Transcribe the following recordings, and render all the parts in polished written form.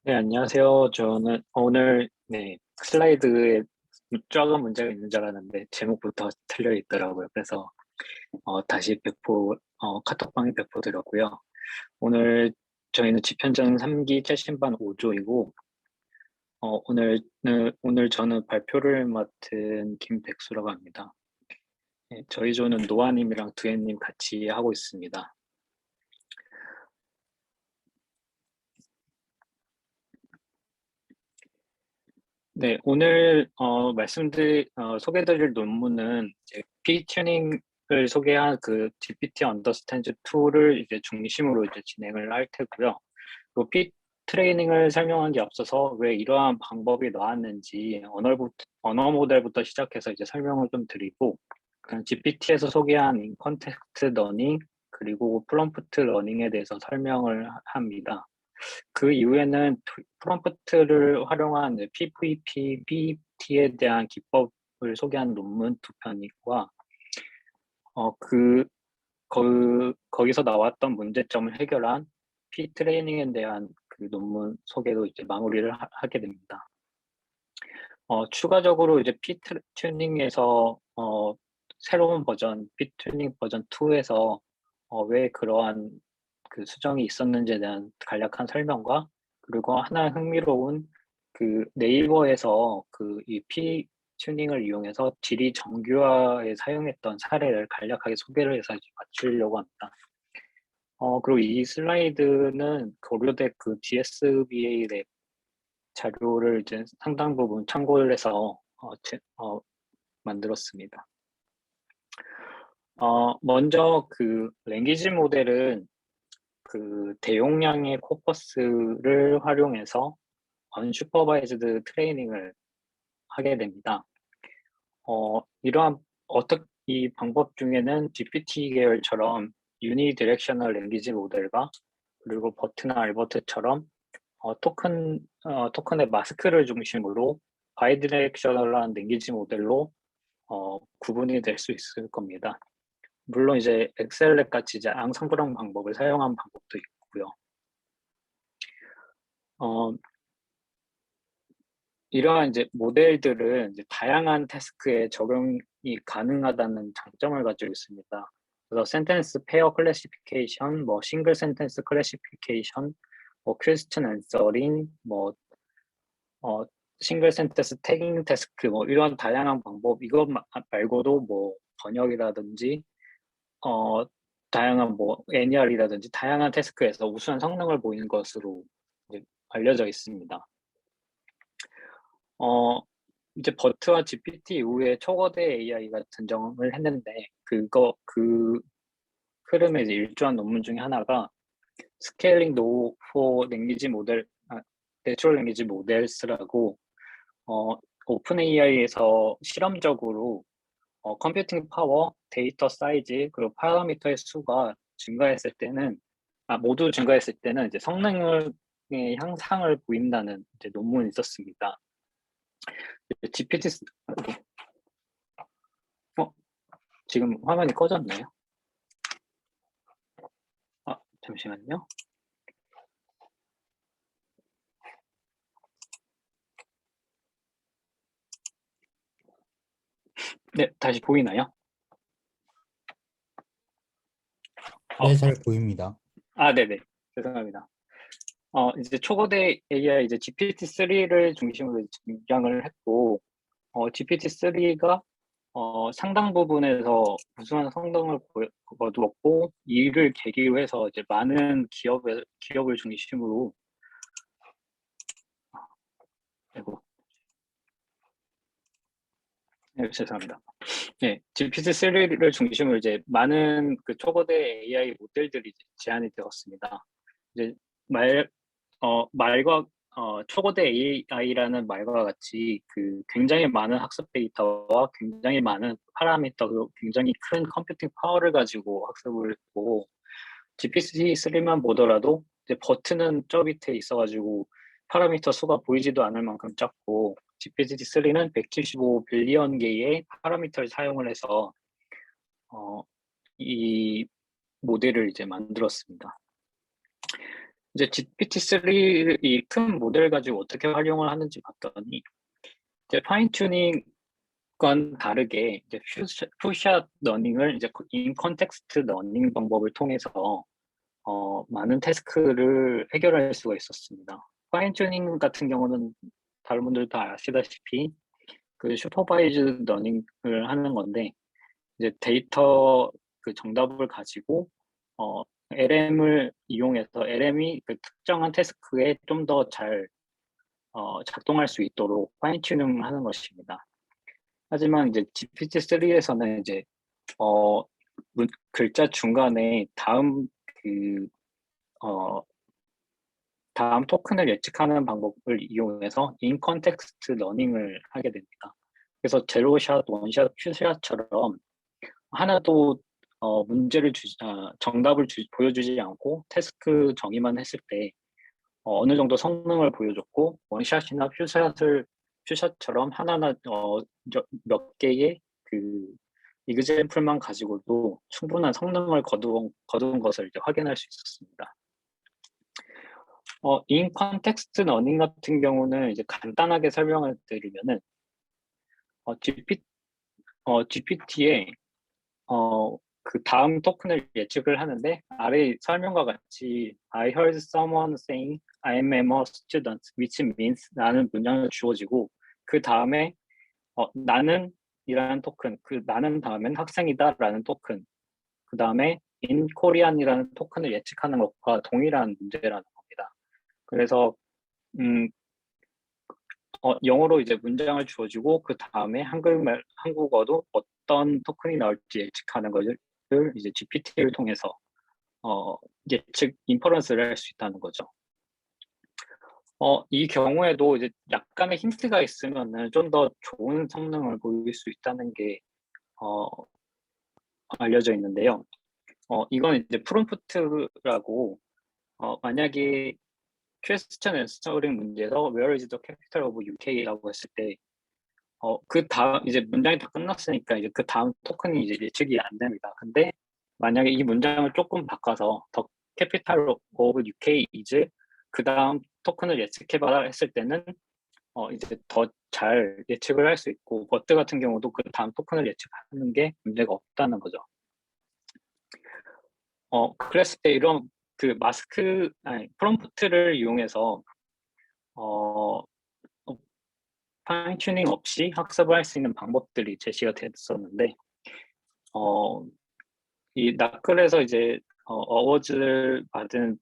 네, 안녕하세요. 저는 오늘 슬라이드에 작은 문제가 있는 줄 알았는데 제목부터 틀려 있더라고요. 그래서 다시 카톡방에 배포드렸고요. 오늘 저희는 집현전 3기 최신반 5조이고 오늘 저는 발표를 맡은 김백수라고 합니다. 네, 저희 조는 노아님이랑 두현님 같이 하고 있습니다. 네, 오늘 소개드릴 논문은 이제 P-튜닝을 소개한 그 GPT Understand 2를 이제 중심으로 이제 진행을 할 테고요. 또 P-트레이닝을 설명한 게 앞서서 왜 이러한 방법이 나왔는지 언어 모델부터 시작해서 이제 설명을 좀 드리고, 그냥 GPT에서 소개한 인컨텍스트 러닝 그리고 프롬프트 러닝에 대해서 설명을 합니다. 그 이후에는 프롬프트를 활용한 PVP, PPT에 대한 기법을 소개한 논문 두 편과 거기서 나왔던 문제점을 해결한 P 트레이닝에 대한 그 논문 소개로 이제 마무리를 하게 됩니다. 추가적으로 이제 P 튜닝에서 새로운 버전, P 튜닝 버전 2에서 왜 그러한 그 수정이 있었는지에 대한 간략한 설명과 그리고 하나 흥미로운 그 네이버에서 그 이 P 튜닝을 이용해서 지리 정규화에 사용했던 사례를 간략하게 소개를 해서 이제 맞추려고 합니다. 그리고 이 슬라이드는 고려대 그 GSBA 랩 자료를 이제 상당 부분 참고를 해서 만들었습니다. 먼저 그 랭귀지 모델은 그 대용량의 코퍼스를 활용해서 언슈퍼바이즈드 트레이닝을 하게 됩니다. 이 방법 중에는 GPT 계열처럼 유니디렉셔널 랭귀지 모델과 그리고 버트나 알버트처럼 토큰의 마스크를 중심으로 바이디렉셔널한 랭귀지 모델로 구분이 될 수 있을 겁니다. 물론 이제 엑셀랩 같이 이제 앙상블랑 방법을 사용한 방법도 있고요. 어, 이러한 이제 모델들은 이제 다양한 태스크에 적용이 가능하다는 장점을 가지고 있습니다. 그래서 센텐스 페어 클래시피케이션, 뭐 싱글 센텐스 클래시피케이션, 뭐 퀘스천 앤서링, 뭐 싱글 센텐스 태깅 태스크, 뭐 이런 다양한 방법, 이것 말고도 뭐 번역이라든지 어, 다양한 뭐 NER이라든지 다양한 태스크에서 우수한 성능을 보이는 것으로 이제 알려져 있습니다. 어, 이제 버트와 GPT 이후에 초거대 AI가 등장을 했는데 그 흐름에 이제 일조한 논문 중에 하나가 스케일링 노 포 랭귀지 모델 내추럴 랭귀지 모델스라고 오픈 AI에서 실험적으로 컴퓨팅 파워, 데이터 사이즈, 그리고 파라미터의 수가 증가했을 때는 모두 증가했을 때는 이제 성능의 향상을 보인다는 이제 논문이 있었습니다. GPT 지금 화면이 꺼졌나요? 잠시만요. 네, 다시 보이나요? 네, 잘 보입니다. 네네. 죄송합니다. 이제 초거대 AI 이제 GPT-3를 중심으로 등장을 했고, GPT-3가 상당 부분에서 우수한 성능을 거두었고, 이를 계기로 해서 이제 많은 기업을 중심으로, 아이고, 네, 죄송합니다. 네, GPT-3를 중심으로 이제 많은 그 초거대 AI 모델들이 이제 제안이 되었습니다. 이제 말, 말과 초거대 AI라는 말과 같이 그 굉장히 많은 학습 데이터와 굉장히 많은 파라미터 그리고 굉장히 큰 컴퓨팅 파워를 가지고 학습을 했고 GPT-3만 보더라도 이제 버튼은 저 밑에 있어가지고 파라미터 수가 보이지도 않을 만큼 작고 GPT-3는 175 빌리언 개의 파라미터를 사용을 해서 이 모델을 이제 만들었습니다. 이제 GPT-3 이 큰 모델 가지고 어떻게 활용을 하는지 봤더니 이제 파인 튜닝과는 다르게 이제 푸샷 러닝을 이제 인 컨텍스트 러닝 방법을 통해서 많은 태스크를 해결할 수가 있었습니다. 파인 튜닝 같은 경우는 다른 분들 다 아시다시피 그 슈퍼바이즈 러닝을 하는 건데 이제 데이터 그 정답을 가지고 LM을 이용해서 LM이 그 특정한 태스크에 좀 더 잘 작동할 수 있도록 파인 튜닝하는 것입니다. 하지만 이제 GPT-3에서는 이제 어, 글자 중간에 그 어, 다음 토큰을 예측하는 방법을 이용해서 인 컨텍스트 러닝을 하게 됩니다. 그래서 제로샷, 원샷, 큐샷처럼 하나도 정답을 보여주지 않고 태스크 정의만 했을 때 어느 정도 성능을 보여줬고 원샷이나 퓨샷처럼 하나하나 몇 개의 그 이그젠플만 가지고도 충분한 성능을 거둔 것을 이제 확인할 수 있었습니다. 인 컨텍스트 러닝 같은 경우는 이제 간단하게 설명을 드리면은 GPT에 그 다음 토큰을 예측을 하는데 아래 설명과 같이 I heard someone saying I am a student, which means 라는 문장이 주어지고 그 다음에 나는 이라는 토큰, 그 나는 다음엔 학생이다 라는 토큰, 그 다음에 in Korean이라는 토큰을 예측하는 것과 동일한 문제라는 겁니다. 그래서 영어로 이제 문장을 주어지고 그 다음에 한국어도 어떤 토큰이 나올지 예측하는 것을 이제 GPT를 통해서 예측 인퍼런스를 할 수 있다는 거죠. 이 경우에도 이제 약간의 힌트가 있으면은 좀 더 좋은 성능을 보일 수 있다는 게 알려져 있는데요. 이건 이제 프롬프트라고 만약에 퀘스천 앤서링 문제에서 Where is the capital of UK라고 했을 때 그 다음 이제 문장이 다 끝났으니까 이제 그 다음 토큰이 이제 예측이 안 됩니다. 근데 만약에 이 문장을 조금 바꿔서 The capital of UK is 그 다음 토큰을 예측해봐라 했을 때는 이제 더 잘 예측을 할 수 있고 버트 같은 경우도 그 다음 토큰을 예측하는 게 문제가 없다는 거죠. 그랬을 때 이런 그 프롬프트를 이용해서 파인 튜닝 없이 학습을 할 수 있는 방법들이 제시가 됐었는데 이 나클에서 이제 어워즈를 받은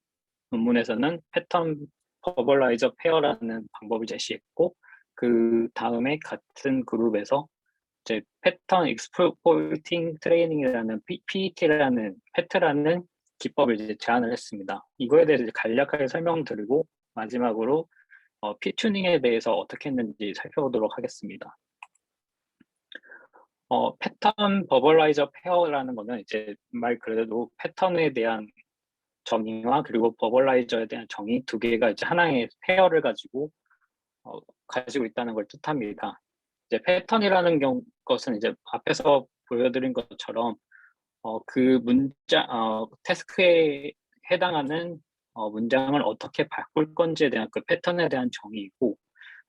논문에서는 패턴 버벌라이저 페어라는 방법을 제시했고 그 다음에 같은 그룹에서 이제 패턴 익스플로이팅 트레이닝이라는 PET라는 패트라는 기법을 이제 제안을 했습니다. 이거에 대해서 이제 간략하게 설명드리고 마지막으로 P-튜닝에 대해서 어떻게 했는지 살펴보도록 하겠습니다. 패턴 버벌라이저 페어라는 거는 이제 말 그대로 패턴에 대한 정의와 그리고 버벌라이저에 대한 정의 두 개가 이제 하나의 페어를 가지고 있다는 걸 뜻합니다. 이제 패턴이라는 것은 이제 앞에서 보여드린 것처럼 그 태스크에 해당하는 문장을 어떻게 바꿀 건지에 대한 그 패턴에 대한 정의이고,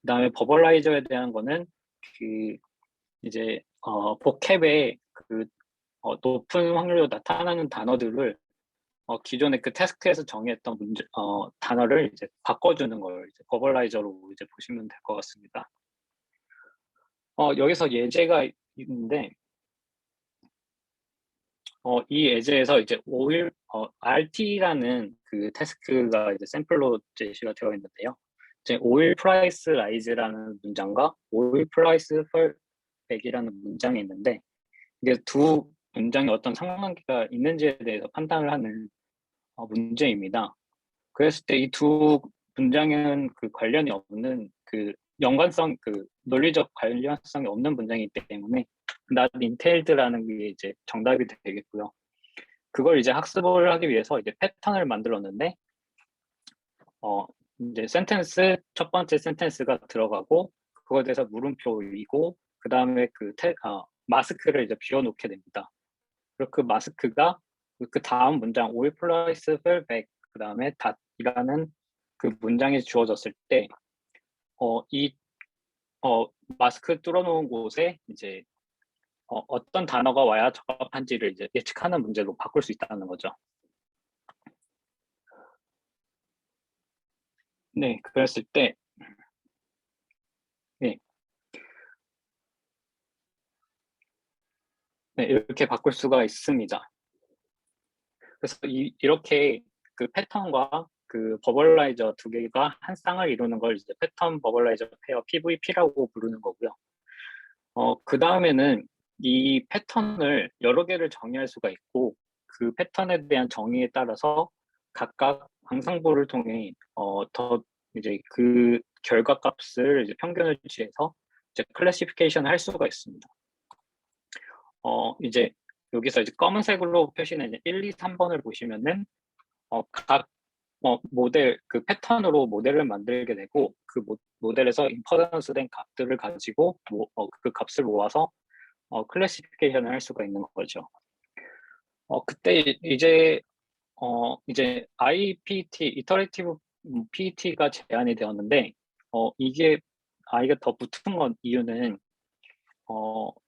그다음에 버벌라이저에 대한 거는 그 이제 보캡에 그 높은 확률로 나타나는 단어들을 기존의 그 태스크에서 정의했던 단어를 이제 바꿔주는 걸 이제 버벌라이저로 이제 보시면 될 것 같습니다. 여기서 예제가 있는데 이 예제에서 이제 RT라는 그 태스크가 이제 샘플로 제시가 되어 있는데요. 이제 오일 프라이스 라이즈라는 문장과 오일 프라이스 펄 백이라는 문장이 있는데 이게 두 문장이 어떤 상관관계가 있는지에 대해서 판단을 하는 문제입니다. 그랬을 때 이 두 문장은 그 관련이 없는 그 논리적 관련성이 없는 문장이기 때문에 not entailed라는 게 이제 정답이 되겠고요. 그걸 이제 학습을 하기 위해서 이제 패턴을 만들었는데 이제 첫 번째 센텐스가 들어가고 그거에 대해서 물음표이고 그 다음에 마스크를 이제 비워놓게 됩니다. 그리고 그 마스크가 그 다음 문장 오일 플러스 펄백 그 다음에 that이라는 그 문장이 주어졌을 때, 이 마스크 뚫어놓은 곳에 이제 어떤 단어가 와야 적합한지를 이제 예측하는 문제로 바꿀 수 있다는 거죠. 네, 그랬을 때, 네, 네, 이렇게 바꿀 수가 있습니다. 그래서 이렇게 그 패턴과 그 버벌라이저 두 개가 한 쌍을 이루는 걸 이제 패턴 버벌라이저 페어 PVP라고 부르는 거고요. 그 다음에는 이 패턴을 여러 개를 정의할 수가 있고, 그 패턴에 대한 정의에 따라서 각각 항상부를 통해 더 이제 그 결과값을 이제 평균을 취해서 이제 클래시피케이션을 할 수가 있습니다. 이제 여기서 이제 검은색으로 표시는 이제 1, 2, 3번을 보시면은 각 모델 그 패턴으로 모델을 만들게 되고 그 모델에서 임퍼던스 된 값들을 가지고 그 값을 모아서 클래시피케이션을 할 수가 있는 거죠. 그때 이제 IPT, 이터레이티브 PET가 제한이 되었는데 이게 I가 더 붙은 건 이유는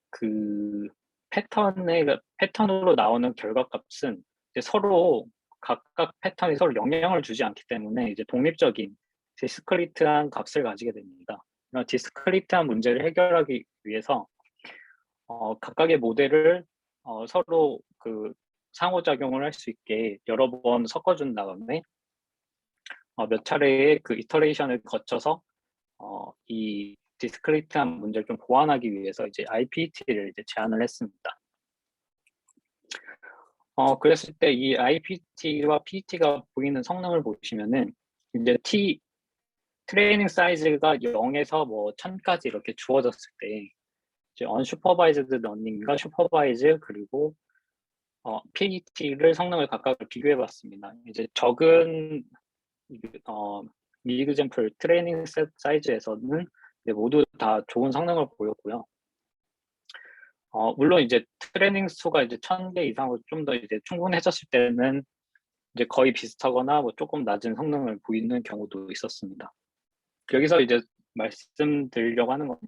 그 패턴으로 나오는 결과값은 이제 서로 각각 패턴이 서로 영향을 주지 않기 때문에 이제 독립적인 디스크리트한 값을 가지게 됩니다. 이런 디스크리트한 문제를 해결하기 위해서 각각의 모델을 서로 그 상호작용을 할 수 있게 여러 번 섞어준 다음에 몇 차례의 그 이터레이션을 거쳐서 이 디스크리트한 문제를 좀 보완하기 위해서 이제 IPT를 이제 제안을 했습니다. 그랬을 때 이 IPT와 PET가 보이는 성능을 보시면은 이제 트레이닝 사이즈가 0에서 뭐 1000까지 이렇게 주어졌을 때 이제 unsupervised learning과 supervised 그리고 PET를 성능을 각각 비교해 봤습니다. 이제 적은 미익젬플 트레이닝 사이즈에서는 모두 다 좋은 성능을 보였고요. 물론 이제 트레이닝 수가 이제 1000개 이상으로 좀 더 이제 충분해졌을 때는 이제 거의 비슷하거나 뭐 조금 낮은 성능을 보이는 경우도 있었습니다. 여기서 이제 말씀드리려고 하는 건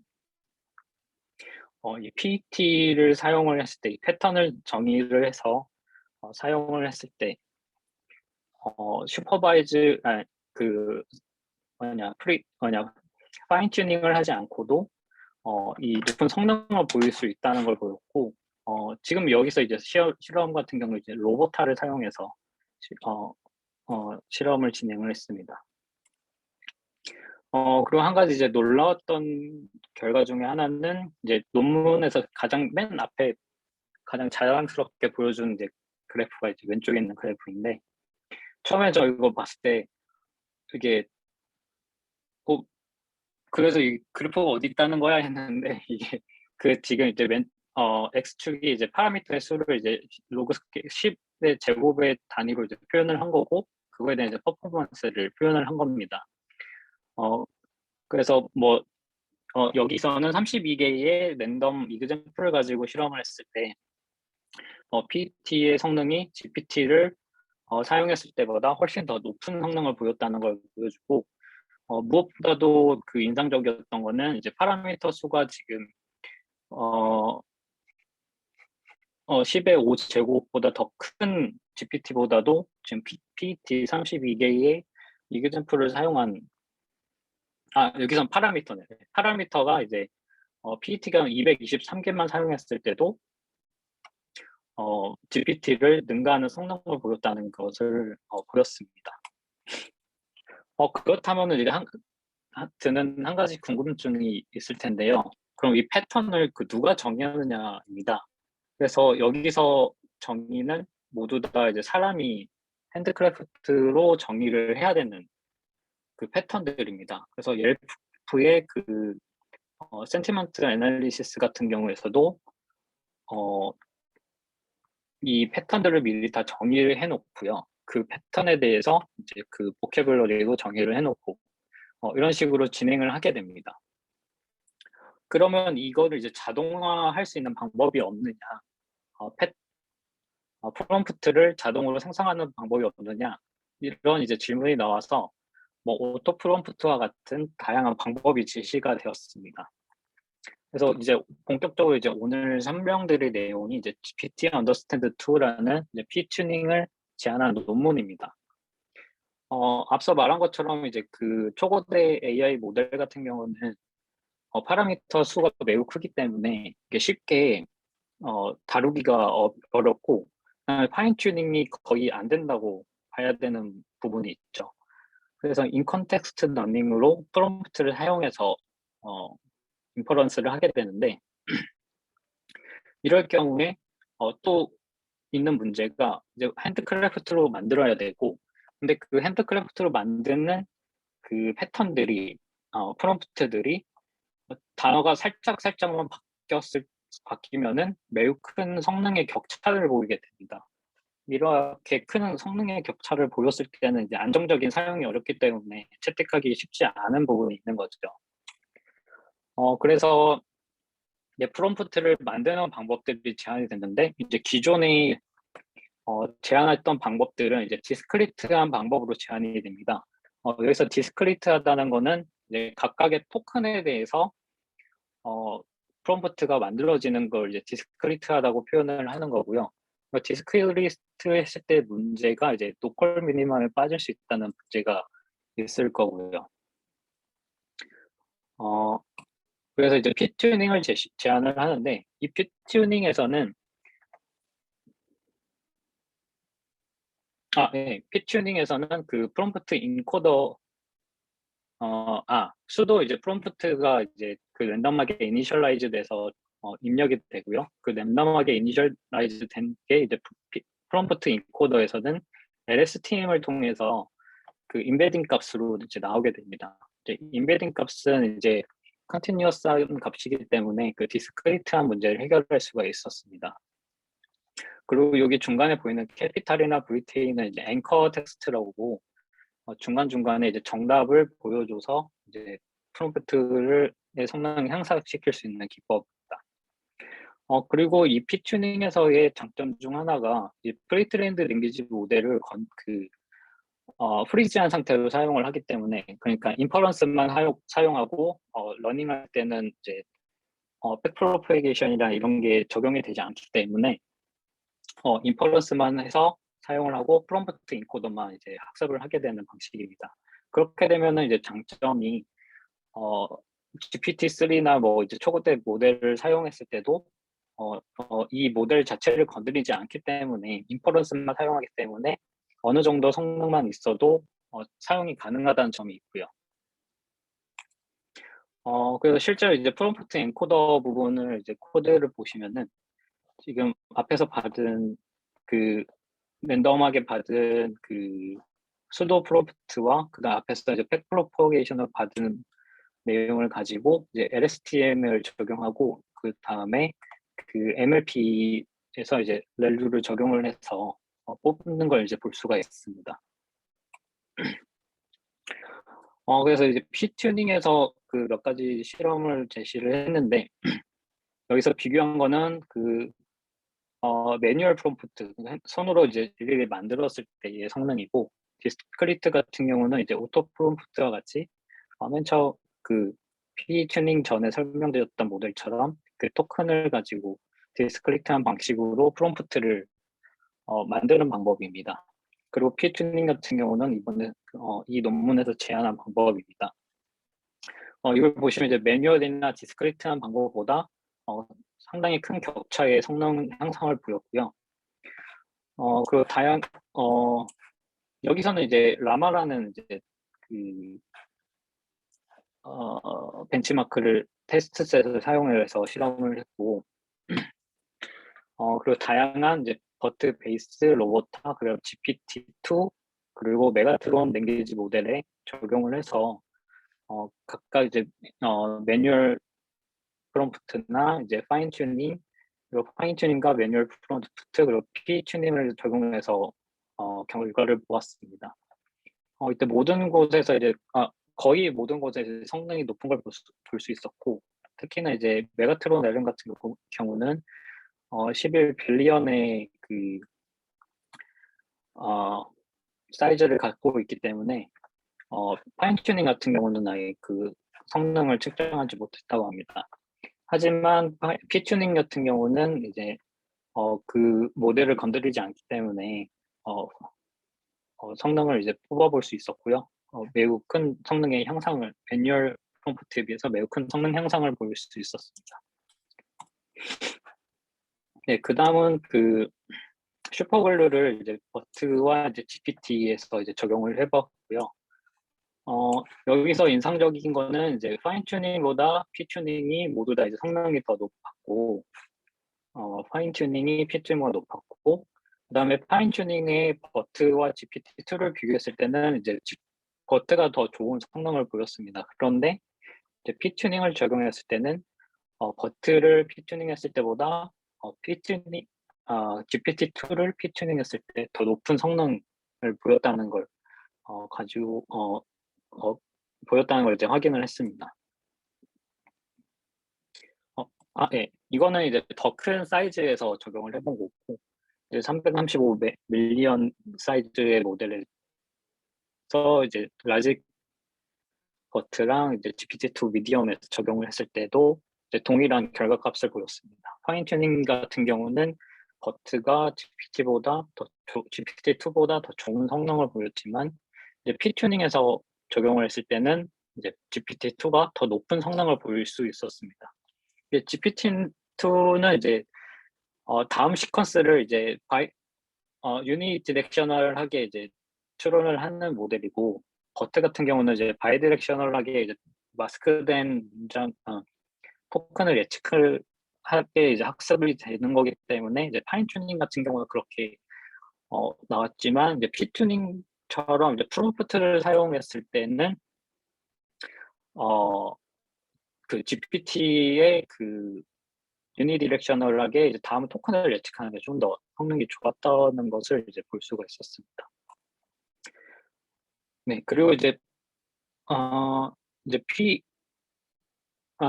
이 PET를 사용을 했을 때 이 패턴을 정의를 해서 사용을 했을 때 슈퍼바이즈 파인 튜닝을 하지 않고도 이 높은 성능을 보일 수 있다는 걸 보였고 지금 여기서 이제 실험 같은 경우 이제 로보타를 사용해서 실험을 진행을 했습니다. 그리고 한 가지 이제 놀라웠던 결과 중에 하나는 이제 논문에서 가장 맨 앞에 가장 자랑스럽게 보여준 이제 그래프가 이제 왼쪽에 있는 그래프인데 처음에 저 이거 봤을 때 이게 그래서 이 그래프가 어디 있다는 거야 했는데 이게 그 지금 이제 x축이 이제 파라미터의 수를 이제 로그 10의 제곱의 단위로 이제 표현을 한 거고 그거에 대한 이제 퍼포먼스를 표현을 한 겁니다. 그래서 뭐 여기서는 32개의 랜덤 이그젠플을 가지고 실험을 했을 때 PET의 성능이 GPT를 사용했을 때보다 훨씬 더 높은 성능을 보였다는 걸 보여주고 무엇보다도 그 인상적이었던 거는 이제 파라미터 수가 지금 10의 5제곱보다 더 큰 GPT보다도 지금 PET 32개의 이그젠플을 사용한 여기선 파라미터네. 파라미터가 이제 PET가 223개만 사용했을 때도 GPT를 능가하는 성능을 보였다는 것을 보였습니다. 그렇다면 이제 드는 한 가지 궁금증이 있을 텐데요. 그럼 이 패턴을 누가 정의하느냐입니다. 그래서 여기서 정의는 모두 다 이제 사람이 핸드크래프트로 정의를 해야 되는 그 패턴들입니다. 그래서 옐프의 그 센티먼트 애널리시스 같은 경우에서도 이 패턴들을 미리 다 정의를 해놓고요. 그 패턴에 대해서 이제 그 보캐블러리도 정의를 해놓고 이런 식으로 진행을 하게 됩니다. 그러면 이거를 이제 자동화할 수 있는 방법이 없느냐? 프롬프트를 자동으로 생성하는 방법이 없느냐? 이런 이제 질문이 나와서 뭐 오토 프롬프트와 같은 다양한 방법이 제시가 되었습니다. 그래서 이제 본격적으로 이제 오늘 설명드릴 내용이 이제 GPT Understand 2라는 이제 P-튜닝을 제안한 논문입니다. 앞서 말한 것처럼 이제 그 초거대 AI 모델 같은 경우는 파라미터 수가 매우 크기 때문에 이게 쉽게 다루기가 어렵고 파인 튜닝이 거의 안 된다고 봐야 되는 부분이 있죠. 그래서 인컨텍스트 러닝으로 프롬프트를 사용해서 인퍼런스를 하게 되는데 이럴 경우에 또 있는 문제가 이제 핸드크래프트로 만들어야 되고 근데 그 핸드크래프트로 만드는 그 패턴들이 프롬프트들이 단어가 살짝만 바뀌면은 매우 큰 성능의 격차를 보이게 됩니다. 이렇게 큰 성능의 격차를 보였을 때는 이제 안정적인 사용이 어렵기 때문에 채택하기 쉽지 않은 부분이 있는 거죠. 그래서 이제 프롬프트를 만드는 방법들이 제한이 됐는데 이제 기존에 제한했던 방법들은 이제 디스크리트한 방법으로 제한이 됩니다. 여기서 디스크리트하다는 거는 이제 각각의 토큰에 대해서 프롬프트가 만들어지는 걸 이제 디스크리트하다고 표현을 하는 거고요. 디스크리트 했을 때 문제가 이제 로컬 미니멈에 빠질 수 있다는 문제가 있을 거고요. 그래서 이제 P-튜닝을 제안을 하는데 이 P-튜닝에서는 P-튜닝에서는 그 프롬프트 인코더 수도 이제 프롬프트가 이제 그 랜덤하게 이니셜라이즈 돼서 입력이 되고요. 그 랜덤하게 이니셜라이즈 된 게 이제 프롬프트 인코더에서는 LSTM을 통해서 그 임베딩 값으로 이제 나오게 됩니다. 이제 임베딩 값은 이제 컨티뉴어스한 값이기 때문에 그 디스크리트한 문제를 해결할 수가 있었습니다. 그리고 여기 중간에 보이는 캐피탈이나 VT는 이제 앵커 텍스트라고 중간중간에 이제 정답을 보여줘서 이제 프롬프트를 성능을 향상시킬 수 있는 기법입니다. 그리고 이 P-튜닝에서의 장점 중 하나가 이 프리트레인드 랭귀지 모델을 프리즈한 상태로 사용을 하기 때문에 그러니까 인퍼런스만 사용하고 러닝할 때는 이제 백프로페이게이션이나 이런 게 적용이 되지 않기 때문에 인퍼런스만 해서 사용을 하고 프롬프트 인코더만 이제 학습을 하게 되는 방식입니다. 그렇게 되면은 이제 장점이 GPT-3나 뭐 이제 초거대 모델을 사용했을 때도 이 모델 자체를 건드리지 않기 때문에 인퍼런스만 사용하기 때문에 어느 정도 성능만 있어도 사용이 가능하다는 점이 있고요. 그래서 실제로 이제 프롬프트 엔코더 부분을 이제 코드를 보시면은 지금 앞에서 받은 그 랜덤하게 받은 그 수도 프롬프트와 그다음 앞에서 이제 백 프로포게이션을 받은 내용을 가지고 이제 LSTM을 적용하고 그 다음에 그 MLP에서 이제 렐루를 적용을 해서 뽑는 걸 이제 볼 수가 있습니다. 그래서 이제 P-튜닝에서 그 몇 가지 실험을 제시를 했는데 여기서 비교한 거는 그 매뉴얼 프롬프트 손으로 이제 일일이 만들었을 때의 성능이고 디스크리트 같은 경우는 이제 오토 프롬프트와 같이 맨 처음 그 P-튜닝 전에 설명드렸던 모델처럼 그 토큰을 가지고 디스크리트한 방식으로 프롬프트를 만드는 방법입니다. 그리고 P-튜닝 같은 경우는 이번에 이 논문에서 제안한 방법입니다. 이걸 보시면 이제 매뉴얼이나 디스크리트한 방법보다 상당히 큰 격차의 성능 향상을 보였고요. 그리고 여기서는 이제 라마라는 이제 그 벤치마크를 테스트셋을 사용해서 실험을 했고, 그리고 다양한 이제 버트 베이스 로보타, 그리고 GPT-2, 그리고 메가트론 랭귀지 모델에 적용을 해서 각각 이제 매뉴얼 프롬프트나 이제 파인 튜닝, 그리고 파인 튜닝과 매뉴얼 프롬프트, 그리고 P 튜닝을 적용해서 결과를 보았습니다. 이때 모든 곳에서 이제 거의 모든 곳에서 성능이 높은 걸 볼 수 있었고, 특히나 이제 메가트론 LM 같은 경우는 11 빌리언의 그 사이즈를 갖고 있기 때문에 파인 튜닝 같은 경우는 아예 그 성능을 측정하지 못했다고 합니다. 하지만 피 튜닝 같은 경우는 이제 그 모델을 건드리지 않기 때문에 성능을 이제 뽑아볼 수 있었고요. 매우 큰 성능의 향상을 매뉴얼 프롬프트에 비해서 매우 큰 성능 향상을 보일 수 있었습니다. 네, 그 다음은 그 슈퍼글루를 이제 버트와 이제 GPT에서 이제 적용을 해봤고요. 여기서 인상적인 거는 이제 파인 튜닝보다 피 튜닝이 모두 다 이제 성능이 더 높았고, 파인 튜닝이 피 튜닝보다 높았고, 그다음에 파인 튜닝의 버트와 GPT-2를 비교했을 때는 이제 버트가 더 좋은 성능을 보였습니다. 그런데 이제 피 튜닝을 적용했을 때는 버트를 피 튜닝했을 때보다 GPT-2를 피 튜닝했을 때 더 높은 성능을 보였다는 걸 가지고 보였다는 걸 이제 확인을 했습니다. 네. 이거는 이제 더 큰 사이즈에서 적용을 해본 거고, 이제 335 밀리언 사이즈의 모델에서 이제 라지 버트랑 이제 GPT-2 미디엄에서 적용을 했을 때도 이제 동일한 결과값을 보였습니다. 파인 튜닝 같은 경우는 버트가 GPT-2보다 더 좋은 성능을 보였지만, 이제 피 튜닝에서 적용을 했을 때는 이제 GPT-2가 더 높은 성능을 보일 수 있었습니다. GPT-2는 이제 다음 시퀀스를 이제 유니디렉셔널하게 이제 추론을 하는 모델이고, 버트 같은 경우는 이제 바이디렉셔널하게 이제 마스크된 토큰을 예측을 하게 이제 학습이 되는 거기 때문에 이제 파인 튜닝 같은 경우는 그렇게 나왔지만, 이제 피 튜닝처럼 이제 프롬프트를 사용했을 때는 그 GPT의 그 유니디렉셔널하게 이제 다음 토큰을 예측하는 게 좀 더 성능이 좋았다는 것을 이제 볼 수가 있었습니다. 네, 그리고 이제 이제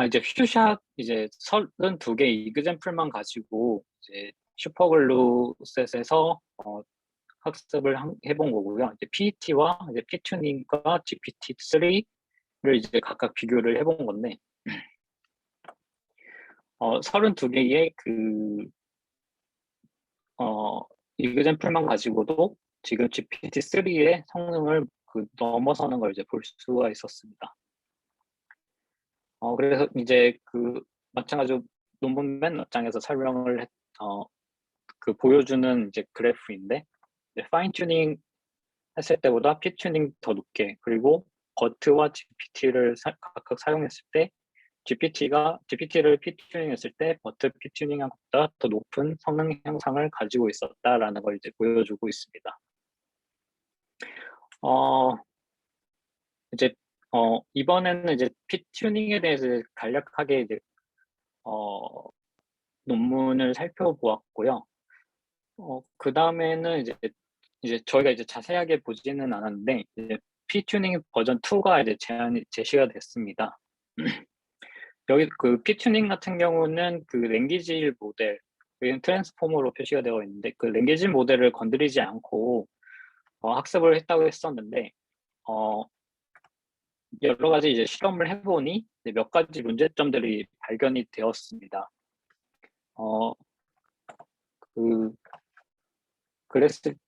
이제 퓨샷 이제 32개 이그젬플만 가지고 이제 슈퍼글루 셋에서 학습을 해본 거고요. 이제 PET와 이제 피튜닝과 GPT-3를 이제 각각 비교를 해본 건데, 32개의 그 이그젬플만 가지고도 지금 GPT-3의 성능을 넘어서는 걸 이제 볼 수가 있었습니다. 그래서 이제 그 마찬가지로 논문 맨 앞장에서 설명을 보여주는 이제 그래프인데, 파인 튜닝 했을 때보다 피 튜닝 더 높게, 그리고 버트와 GPT를 각각 사용했을 때 GPT를 피 튜닝했을 때 버트 피 튜닝보다 더 높은 성능 향상을 가지고 있었다라는 걸 이제 보여주고 있습니다. 이제 이번에는 이제 피 튜닝에 대해서 간략하게 이제 논문을 살펴보았고요. 그 다음에는 이제 저희가 이제 자세하게 보지는 않았는데, 이제 피 튜닝 버전 2가 이제 제시가 됐습니다. 여기 그 피 튜닝 같은 경우는 그 랭귀지 모델, 트랜스포머로 표시가 되어 있는데, 그 랭귀지 모델을 건드리지 않고 학습을 했다고 했었는데, 여러 가지 이제 실험을 해보니 몇 가지 문제점들이 발견이 되었습니다.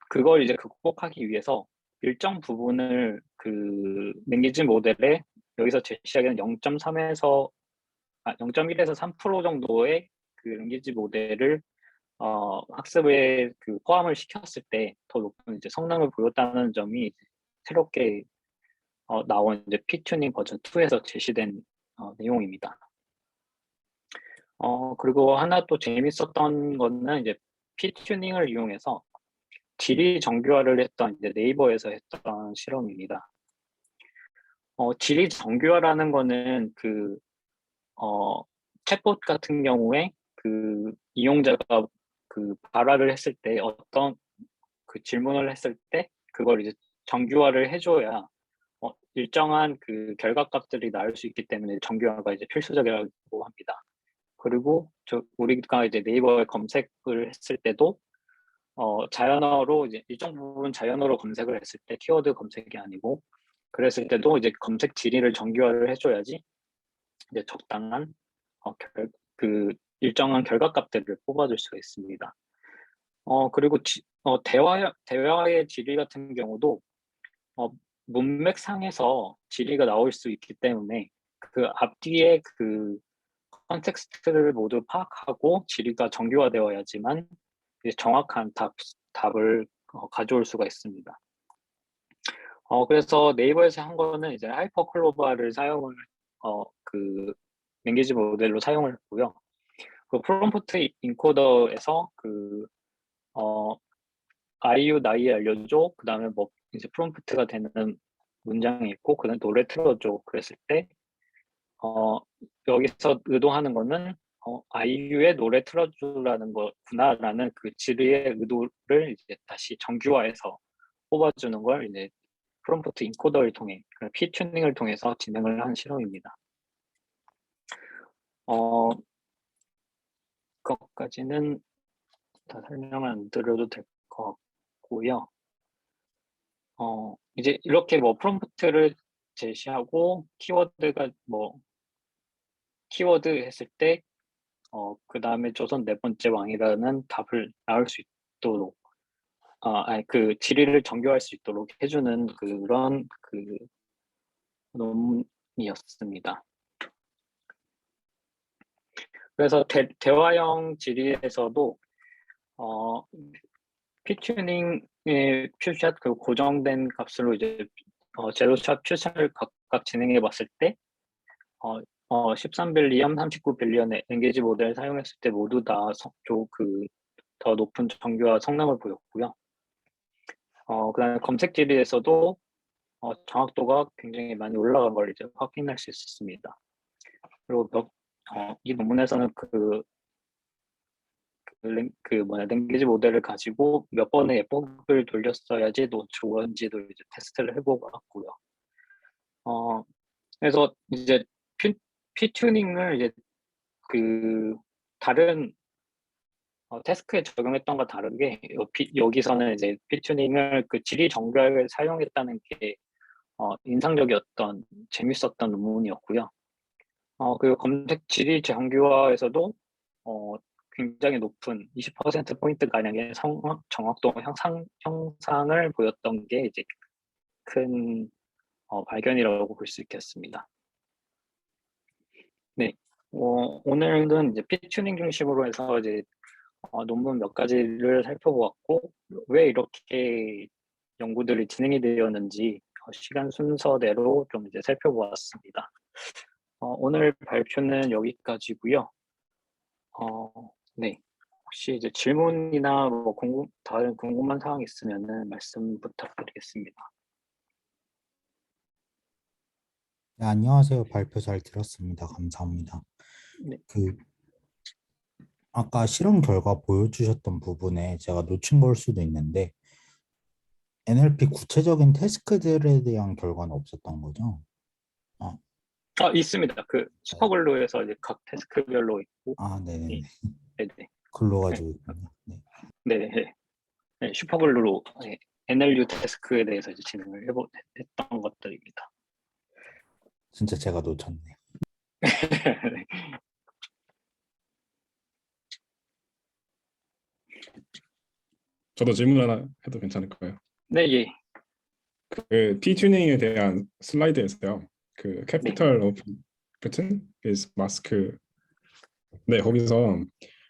그걸 이제 극복하기 위해서 일정 부분을 그 랭귀지 모델에 여기서 제시하기는 0.1에서 3% 정도의 그 랭귀지 모델을 학습에 그 포함을 시켰을 때 더 높은 이제 성능을 보였다는 점이 새롭게 나온 이제 피튜닝 버전 2에서 제시된 내용입니다. 그리고 하나 또 재밌었던 거는 이제 피튜닝을 이용해서 지리 정교화를 했던 이제 네이버에서 했던 실험입니다. 지리 정교화라는 거는 그 챗봇 같은 경우에 그 이용자가 그 발화를 했을 때 어떤 그 질문을 했을 때 그걸 이제 정교화를 해줘야 일정한 그 결과값들이 나올 수 있기 때문에 정교화가 이제 필수적이라고 합니다. 그리고 우리가 이제 네이버에 검색을 했을 때도 자연어로 이제 일정 부분 자연어로 검색을 했을 때 키워드 검색이 아니고 그랬을 때도 이제 검색 질의를 정규화를 해줘야지 이제 적당한 그 일정한 결과값들을 뽑아줄 수가 있습니다. 그리고 대화의 질의 같은 경우도 문맥상에서 질의가 나올 수 있기 때문에 그 앞뒤에 그 컨텍스트를 모두 파악하고 질의가 정규화되어야지만 이제 정확한 답을 가져올 수가 있습니다. 그래서 네이버에서 한 거는 이제 하이퍼클로바를 사용을 그 랭귀지 모델로 사용을 했고요. 그 프롬프트 인코더에서 아이유 나이 알려줘. 그 다음에 뭐 이제 프롬프트가 되는 문장이 있고 그다음 노래 틀어줘. 그랬을 때 여기서 의도하는 거는 아이유의 노래 틀어주라는 거구나라는 그 질의의 의도를 이제 다시 정규화해서 뽑아주는 걸 이제 프롬프트 인코더를 통해 P-튜닝을 통해서 진행을 한 실험입니다. 그것까지는 다 설명을 안 드려도 될 것 같고요. 이제 이렇게 뭐 프롬프트를 제시하고 키워드가 뭐 키워드 했을 때 그 다음에 조선 네 번째 왕이라는 답을 나올 수 있도록 아니 그 질의를 정교할 수 있도록 해주는 그런 그 논문이었습니다. 그래서 대화형 질의에서도 P-튜닝의 퓨샷 그 고정된 값으로 이제 제로샷 퓨샷을 각각 진행해 봤을 때 13빌리언, 39빌리언의 엔게이지 모델을 사용했을 때 모두 다 더 높은 정교화 성능을 보였고요. 그다음에 검색 질의에서도 정확도가 굉장히 많이 올라간 걸 이제 확인할 수 있었습니다. 그리고 이 논문에서는 랭귀지 모델을 가지고 몇 번의 예법을 돌렸어야지 좋은지도 이제 테스트를 해보고 왔고요. 그래서 이제 P-튜닝을 이제 다른 태스크에 적용했던 것 다르게 여기서는 이제 P-튜닝을 그 질의 정교화를 사용했다는 게 인상적이었던 재밌었던 논문이었고요. 그리고 검색 질의 정교화에서도 굉장히 높은 20% 포인트 가량의 정확도 형상을 보였던 게 이제 큰 발견이라고 볼 수 있겠습니다. 네, 오늘은 이제 P-튜닝 중심으로 해서 이제 논문 몇 가지를 살펴보았고 왜 이렇게 연구들이 진행이 되었는지 시간 순서대로 좀 이제 살펴보았습니다. 오늘 발표는 여기까지고요. 네, 혹시 이제 질문이나 뭐 다른 궁금한 사항 있으면은 말씀 부탁드리겠습니다. 네, 안녕하세요. 발표 잘 들었습니다. 감사합니다. 네. 아까 실험 결과 보여주셨던 부분에 제가 놓친 걸 수도 있는데 NLP 구체적인 태스크들에 대한 결과는 없었던 거죠? 아, 있습니다. 그 네. 슈퍼글루에서 이제 각 태스크별로 있고, 네네네. 예, 네네. 글로 네, 가지고 있군요. 네. 네네. 네, 슈퍼글루로 NLU 태스크에 대해서 이제 진행을 했던 것들입니다. 진짜 제가 놓쳤네요. 저도 질문 하나 해도 괜찮을까요? 네, 예. 그 P-튜닝에 대한 슬라이드에서요. 그 네, capital of Britain is mask. 네, 거기서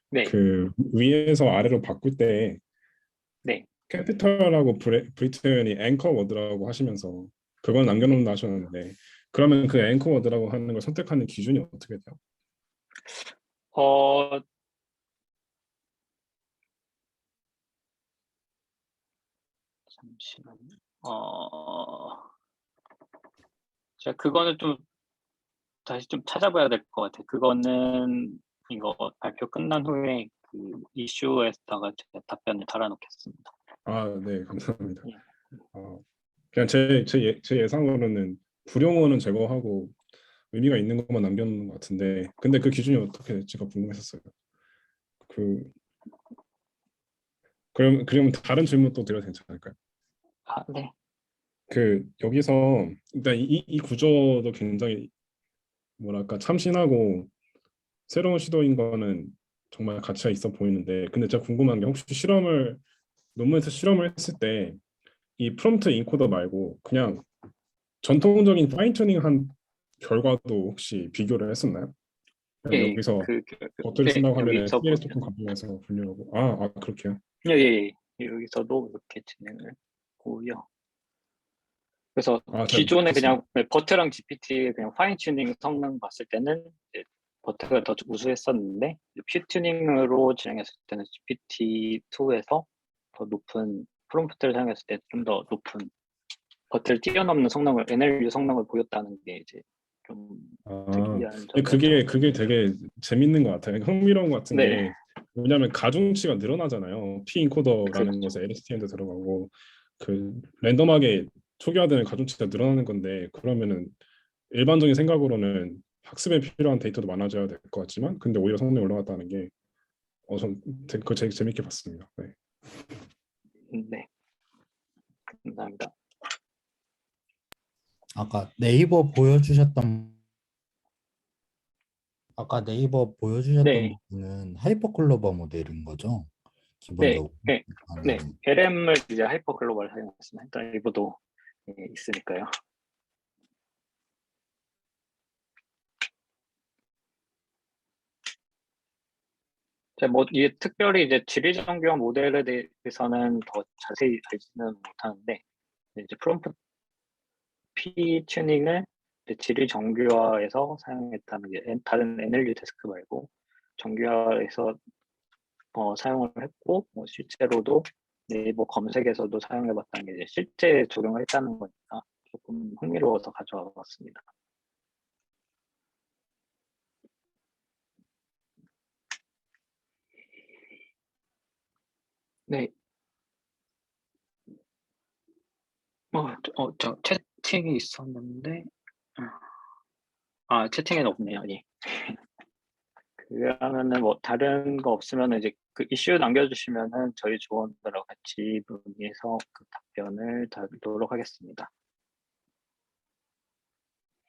네, 그 위에서 아래로 바꿀 때 네. capital하고 브리튼이 앵커 워드라고 하시면서 그걸 남겨놓는다 하셨는데 그러면 그 앵커 워드라고 하는 걸 선택하는 기준이 어떻게 돼요? 어, 잠시만요. 제가 그거는 좀 다시 좀 찾아봐야 될 것 같아요. 그거는 이거 발표 끝난 후에 그 이슈에다가 제가 답변을 달아놓겠습니다. 네, 감사합니다. 예. 그냥 제 예상으로는 불용어는 제거하고 의미가 있는 것만 남겨놓는 것 같은데 근데 그 기준이 어떻게 될지가 궁금했었어요. 그 그러면 다른 질문 또 드려도 괜찮을까요? 네. 여기서 일단 이 구조도 굉장히 뭐랄까 참신하고 새로운 시도인 거는 정말 가치가 있어 보이는데, 근데 제가 궁금한 게, 혹시 논문에서 실험을 했을 때 이 프롬프트 인코더 말고 그냥 전통적인 파인 튜닝한 결과도 혹시 비교를 했었나요? 그냥 예, 여기서 버튼을 네, 쓴다고 하면 여기서 TLS 보면, 토큰 가져가서 분류하고, 그렇게요? 예, 예, 예. 여기서도 이렇게 진행을 했고요. 그래서 잘 기존에 못했습니다. 그냥 버트랑 GPT의 그냥 파인 튜닝 성능 봤을 때는 이제 버트가 더 우수했었는데, 퓨 튜닝으로 진행했을 때는 GPT-2에서 더 높은 프롬프트를 사용했을 때 좀 더 높은 버트를 뛰어넘는 성능을, NLU 성능을 보였다는 게 이제 좀 아, 특이한 근데 점이었죠. 그게 되게 재밌는 것 같아요. 흥미로운 것 같은 네, 게, 왜냐하면 가중치가 늘어나잖아요. P 인코더라는 그렇죠. 것에 LSTM도 들어가고, 랜덤하게 초기화되는 가중치가 늘어나는 건데, 그러면은 일반적인 생각으로는 학습에 필요한 데이터도 많아져야 될 것 같지만, 근데 오히려 성능이 올라갔다는 게, 전 그거 되게 재밌게 봤습니다. 네. 네, 감사합니다. 아까 네이버 보여주셨던 네, 부분은 하이퍼클로버 모델인 거죠? 네, 기본적으로. 네, 네. 아니면 LM을 이제 하이퍼 글로벌 사용했습니다. 일부도 있으니까요. 제가 뭐 이게 특별히 이제 지리정교화 모델에 대해서는 더 자세히 알지는 못하는데, 이제 프롬프트 P 튜닝을 지리 정교화에서 사용했다는 게 다른 NLU 데스크 말고 정교화에서 사용을 했고, 뭐 실제로도 네이버 검색에서도 사용해봤다는 게 이제 실제 적용을 했다는 거니까 조금 흥미로워서 가져와 봤습니다. 네, 저 채팅이 있었는데, 채팅에는 없네요. 예. 그러면은 뭐 다른 거 없으면 이제 그 이슈 남겨주시면은 저희 조원들하고 같이 논의해서 그 답변을 다루도록 하겠습니다.